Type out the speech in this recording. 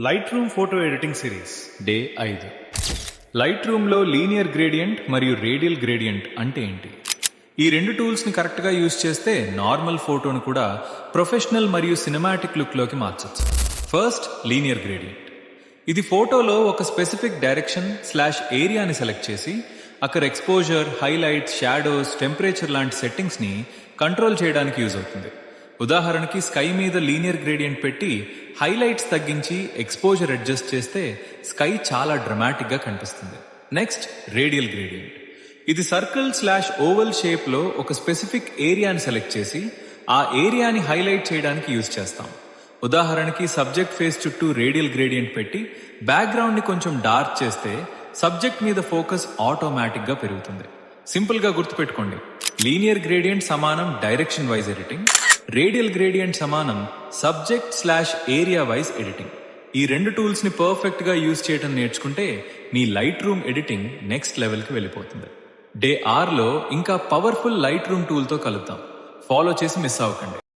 Light room photo editing series day 5. Light రూమ్లో linear gradient మరియు radial gradient అంటే ఏంటి? ఈ రెండు టూల్స్ని కరెక్ట్గా యూజ్ చేస్తే నార్మల్ ఫోటోను కూడా ప్రొఫెషనల్ మరియు సినిమాటిక్ లుక్లోకి మార్చచ్చు. First, linear gradient. ఇది ఫోటోలో ఒక స్పెసిఫిక్ డైరెక్షన్/ఏరియాని సెలెక్ట్ చేసి అక్కడ ఎక్స్పోజర్, హైలైట్స్, షాడోస్, టెంపరేచర్ లాంటి సెట్టింగ్స్ని కంట్రోల్ చేయడానికి యూజ్ అవుతుంది. ఉదాహరణకి స్కై మీద లీనియర్ గ్రేడియంట్ పెట్టి హైలైట్స్ తగ్గించి ఎక్స్పోజర్ అడ్జస్ట్ చేస్తే స్కై చాలా డ్రమాటిక్గా కనిపిస్తుంది. Next, radial gradient. ఇది సర్కిల్/ఓవల్ షేప్లో ఒక స్పెసిఫిక్ ఏరియాని సెలెక్ట్ చేసి ఆ ఏరియాని హైలైట్ చేయడానికి యూజ్ చేస్తాం. ఉదాహరణకి సబ్జెక్ట్ ఫేస్ చుట్టూ రేడియల్ గ్రేడియంట్ పెట్టి బ్యాక్గ్రౌండ్ని కొంచెం డార్క్ చేస్తే సబ్జెక్ట్ మీద ఫోకస్ ఆటోమేటిక్గా పెరుగుతుంది. సింపుల్గా గుర్తుపెట్టుకోండి, లీనియర్ గ్రేడియంట్ సమానం direction wise editing, radial gradient సమానం సబ్జెక్ట్/ఏరియా వైజ్ ఎడిటింగ్. ఈ రెండు టూల్స్ ని పర్ఫెక్ట్ గా యూజ్ చేయడం నేర్చుకుంటే మీ Lightroom editing next level కి వెళ్ళిపోతుంది. డే 6లో ఇంకా పవర్ఫుల్ లైట్ రూమ్ టూల్ తో కలుద్దాం. ఫాలో చేసి మిస్ అవ్వకండి.